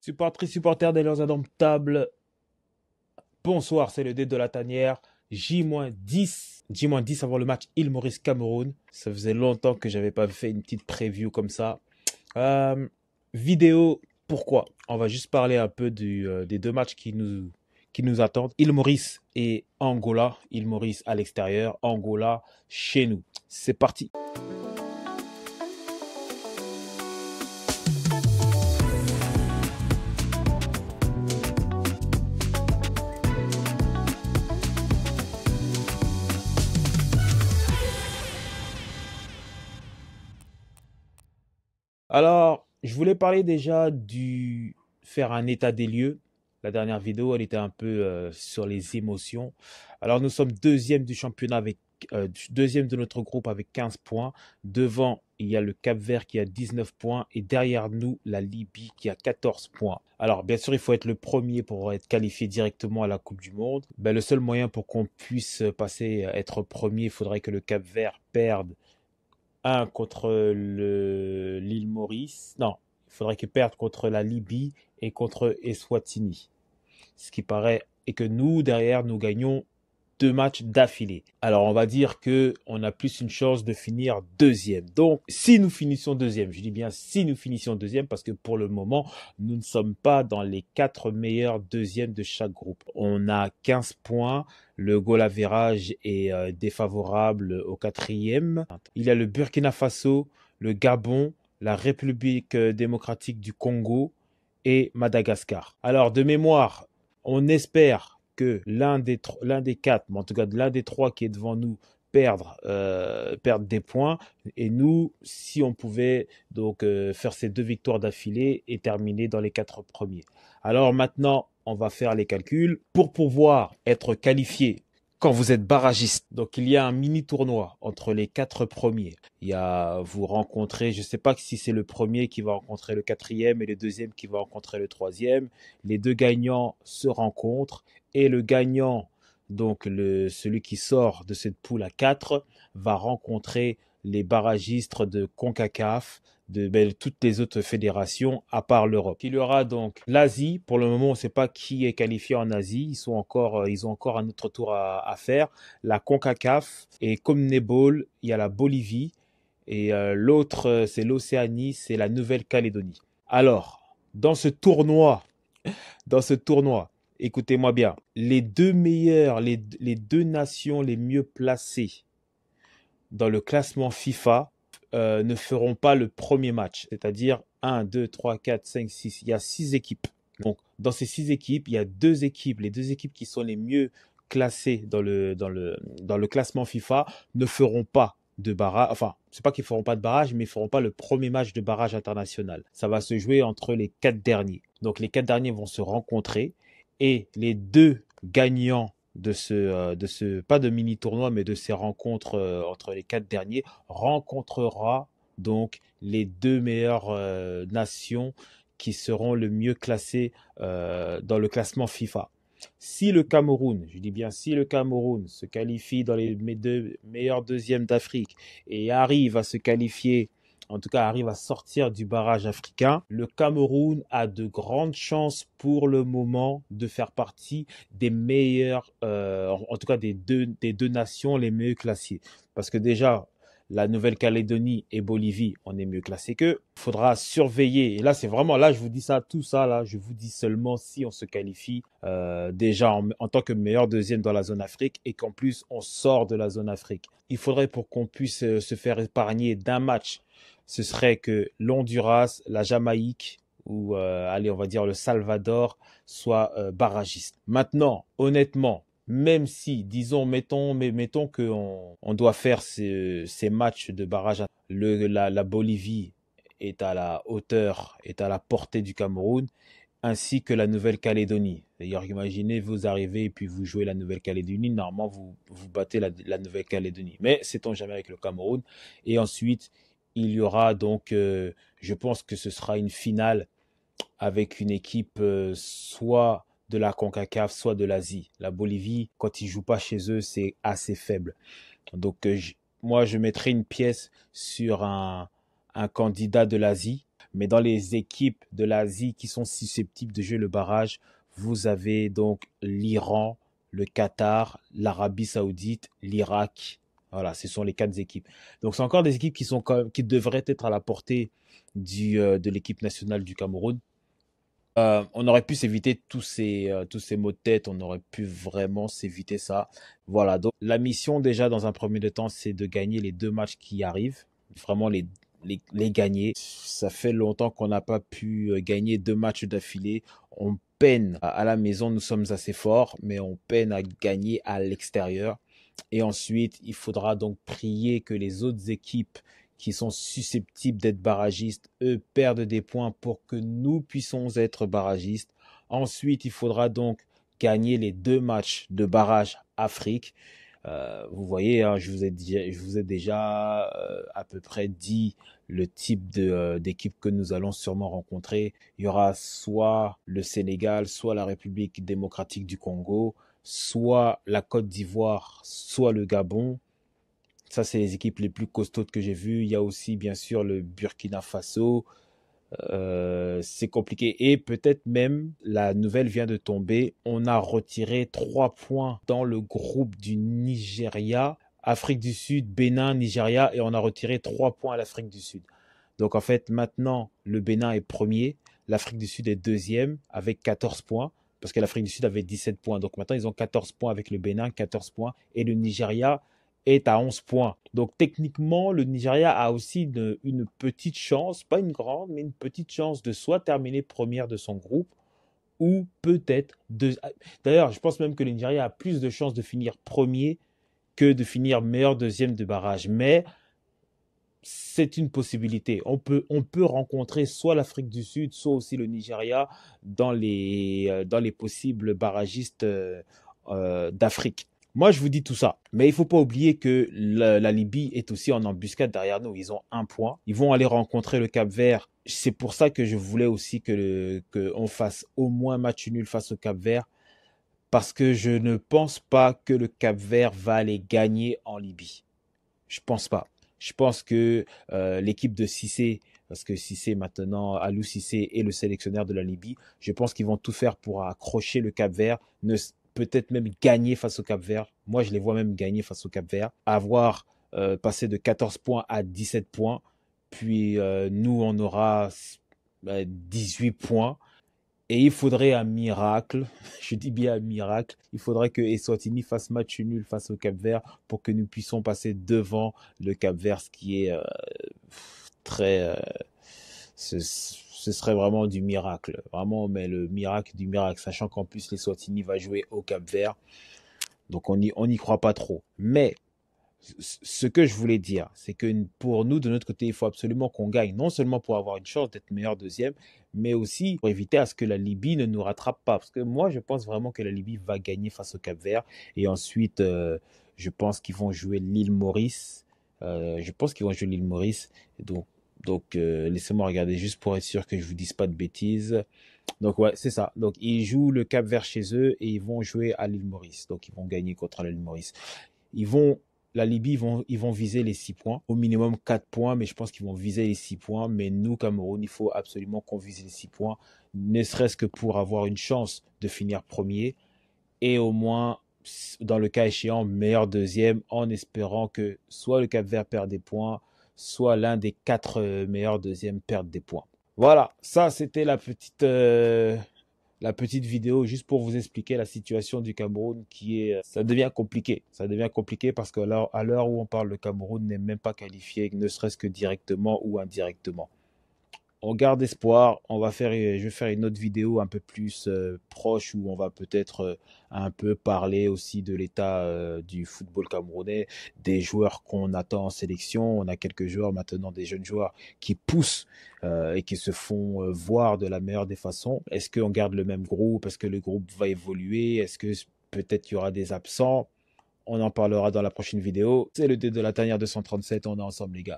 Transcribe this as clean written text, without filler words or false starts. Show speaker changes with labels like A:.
A: Supportrices, supporters des Lions Indomptables, bonsoir, c'est le dé de la tanière. J-10 avant le match Île-Maurice-Cameroun. Ça faisait longtemps que j'avais pas fait une petite preview comme ça. Vidéo, pourquoi? On va juste parler un peu des deux matchs qui nous attendent. Île-Maurice et Angola. Île-Maurice à l'extérieur, Angola chez nous. C'est parti. Alors, je voulais parler déjà faire un état des lieux. La dernière vidéo, elle était un peu sur les émotions. Alors, nous sommes deuxième du championnat deuxième de notre groupe avec 15 points. Devant, il y a le Cap-Vert qui a 19 points et derrière nous, la Libye qui a 14 points. Alors, bien sûr, il faut être le premier pour être qualifié directement à la Coupe du Monde. Le seul moyen pour qu'on puisse être premier, il faudrait que le Cap-Vert perde un contre l'île Maurice. Non, il faudrait qu'ils perdent contre la Libye et contre Eswatini. Ce qui paraît, et que nous, derrière, nous gagnons 2 matchs d'affilée. Alors, on va dire que on a plus une chance de finir deuxième. Donc, si nous finissons deuxième, je dis bien si nous finissions deuxième, parce que pour le moment, nous ne sommes pas dans les 4 meilleurs deuxièmes de chaque groupe. On a 15 points. Le goal average est défavorable au quatrième. Il y a le Burkina Faso, le Gabon, la République démocratique du Congo et Madagascar. Alors, de mémoire, on espère que l'un des 4, mais en tout cas l'un des 3 qui est devant nous, perdre des points. Et nous, si on pouvait donc faire ces 2 victoires d'affilée et terminer dans les 4 premiers. Alors maintenant, on va faire les calculs pour pouvoir être qualifié. Quand vous êtes barragiste, donc il y a un mini tournoi entre les 4 premiers. Vous rencontrez, je ne sais pas si c'est le premier qui va rencontrer le quatrième et le deuxième qui va rencontrer le troisième. Les 2 gagnants se rencontrent et le gagnant, donc celui qui sort de cette poule à 4, va rencontrer les barragistes de CONCACAF, de toutes les autres fédérations à part l'Europe. Il y aura donc l'Asie. Pour le moment, on ne sait pas qui est qualifié en Asie. Ils ont encore un autre tour à faire. La CONCACAF et CONMEBOL, il y a la Bolivie. Et l'autre, c'est l'Océanie, c'est la Nouvelle-Calédonie. Alors, dans ce tournoi, écoutez-moi bien, les 2 meilleurs, les 2 nations les mieux placées dans le classement FIFA ne feront pas le premier match. C'est-à-dire 1, 2, 3, 4, 5, 6. Il y a 6 équipes. Donc, dans ces 6 équipes, il y a 2 équipes. Les 2 équipes qui sont les mieux classées dans le classement FIFA ne feront pas de barrage. Enfin, c'est pas qu'ils feront pas de barrage, mais ils feront pas le premier match de barrage international. Ça va se jouer entre les 4 derniers. Donc, les 4 derniers vont se rencontrer et les 2 gagnants de ce pas de mini tournoi, mais de ces rencontres entre les 4 derniers, rencontrera donc les 2 meilleures nations qui seront le mieux classées dans le classement FIFA. Si le Cameroun, je dis bien si le Cameroun se qualifie dans les 2 meilleurs deuxièmes d'Afrique et arrive à se qualifier, en tout cas arrive à sortir du barrage africain, le Cameroun a de grandes chances pour le moment de faire partie des meilleurs, en tout cas des deux nations les mieux classées. Parce que déjà, la Nouvelle-Calédonie et Bolivie, on est mieux classés qu'eux. Il faudra surveiller. Et là, c'est vraiment, là, je vous dis ça, tout ça, là, je vous dis seulement si on se qualifie déjà en tant que meilleur deuxième dans la zone Afrique et qu'en plus, on sort de la zone Afrique. Il faudrait pour qu'on puisse se faire épargner d'un match, ce serait que l'Honduras, la Jamaïque ou, allez, on va dire le Salvador soient barragistes. Maintenant, honnêtement, même si, disons, mettons qu'on doit faire ces matchs de barrage, la Bolivie est à la hauteur, est à la portée du Cameroun, ainsi que la Nouvelle-Calédonie. D'ailleurs, imaginez, vous arrivez et puis vous jouez la Nouvelle-Calédonie, normalement vous battez la Nouvelle-Calédonie. Mais sait-on jamais avec le Cameroun. Et ensuite, il y aura donc, je pense que ce sera une finale avec une équipe soit de la CONCACAF, soit de l'Asie. La Bolivie, quand ils jouent pas chez eux, c'est assez faible. Donc moi, je mettrai une pièce sur un candidat de l'Asie Mais dans les équipes de l'Asie qui sont susceptibles de jouer le barrage, vous avez donc l'Iran, le Qatar, l'Arabie Saoudite, l'Irak. Voilà, ce sont les 4 équipes. Donc, c'est encore des équipes qui sont quand même, qui devraient être à la portée de l'équipe nationale du Cameroun. On aurait pu s'éviter tous ces maux de tête, on aurait pu vraiment s'éviter ça. Voilà, donc la mission déjà dans un premier temps, c'est de gagner les 2 matchs qui arrivent, vraiment les gagner. Ça fait longtemps qu'on n'a pas pu gagner 2 matchs d'affilée. On peine à la maison, nous sommes assez forts, mais on peine à gagner à l'extérieur. Et ensuite, il faudra donc prier que les autres équipes qui sont susceptibles d'être barragistes, eux, perdent des points pour que nous puissions être barragistes. Ensuite, il faudra donc gagner les 2 matchs de barrage Afrique. Vous voyez, hein, je vous ai déjà à peu près dit le type d'équipe que nous allons sûrement rencontrer. Il y aura soit le Sénégal, soit la République démocratique du Congo, soit la Côte d'Ivoire, soit le Gabon. Ça, c'est les équipes les plus costaudes que j'ai vues. Il y a aussi, bien sûr, le Burkina Faso. C'est compliqué. Et peut-être même, la nouvelle vient de tomber, on a retiré 3 points dans le groupe du Nigeria, Afrique du Sud, Bénin, Nigeria, et on a retiré 3 points à l'Afrique du Sud. Donc en fait, maintenant, le Bénin est premier, l'Afrique du Sud est deuxième avec 14 points, parce que l'Afrique du Sud avait 17 points. Donc maintenant, ils ont 14 points avec le Bénin, 14 points, et le Nigeria est à 11 points. Donc techniquement, le Nigeria a aussi une petite chance, pas une grande, mais une petite chance de soit terminer première de son groupe, ou peut-être deux. D'ailleurs, je pense même que le Nigeria a plus de chances de finir premier que de finir meilleur deuxième de barrage. Mais c'est une possibilité. On peut rencontrer soit l'Afrique du Sud, soit aussi le Nigeria dans les possibles barragistes d'Afrique. Moi, je vous dis tout ça. Mais il ne faut pas oublier que la Libye est aussi en embuscade derrière nous. Ils ont 1 point. Ils vont aller rencontrer le Cap-Vert. C'est pour ça que je voulais aussi qu'on fasse au moins match nul face au Cap-Vert. Parce que je ne pense pas que le Cap-Vert va aller gagner en Libye. Je pense pas. Je pense que l'équipe de Cissé, parce que Cissé maintenant, Alou Cissé est le sélectionneur de la Libye, je pense qu'ils vont tout faire pour accrocher le Cap-Vert, peut-être même gagner face au Cap-Vert. Moi, je les vois même gagner face au Cap-Vert, avoir passé de 14 points à 17 points, puis nous, on aura 18 points. Et il faudrait un miracle, je dis bien un miracle, il faudrait que Eswatini fasse match nul face au Cap-Vert pour que nous puissions passer devant le Cap-Vert, ce qui est très... ce serait vraiment du miracle, vraiment, mais le miracle du miracle, sachant qu'en plus l'Eswatini va jouer au Cap-Vert, donc on n'y croit pas trop. Mais ce que je voulais dire, c'est que pour nous, de notre côté, il faut absolument qu'on gagne, non seulement pour avoir une chance d'être meilleur deuxième, mais aussi pour éviter à ce que la Libye ne nous rattrape pas. Parce que moi, je pense vraiment que la Libye va gagner face au Cap-Vert. Et ensuite, je pense qu'ils vont jouer l'île Maurice. Je pense qu'ils vont jouer l'île Maurice. Donc laissez-moi regarder juste pour être sûr que je vous dise pas de bêtises. Donc ouais, c'est ça. Donc ils jouent le Cap-Vert chez eux et ils vont jouer à l'île Maurice. Donc ils vont gagner contre l'île Maurice. Ils vont La Libye, ils vont viser les 6 points, au minimum 4 points, mais je pense qu'ils vont viser les 6 points. Mais nous, Cameroun, il faut absolument qu'on vise les 6 points, ne serait-ce que pour avoir une chance de finir premier et au moins, dans le cas échéant, meilleur deuxième, en espérant que soit le Cap-Vert perd des points, soit l'un des 4 meilleurs deuxièmes perde des points. Voilà, ça c'était la petite vidéo juste pour vous expliquer la situation du Cameroun ça devient compliqué. Ça devient compliqué parce qu'à l'heure où on parle, le Cameroun n'est même pas qualifié, ne serait-ce que directement ou indirectement. On garde espoir. Je vais faire une autre vidéo un peu plus proche où on va peut-être un peu parler aussi de l'état du football camerounais, des joueurs qu'on attend en sélection. On a quelques joueurs maintenant, des jeunes joueurs qui poussent et qui se font voir de la meilleure des façons. Est-ce qu'on garde le même groupe? Est-ce que le groupe va évoluer? Est-ce que peut-être il y aura des absents? On en parlera dans la prochaine vidéo. C'est le dé de la tanière 237. On est ensemble, les gars.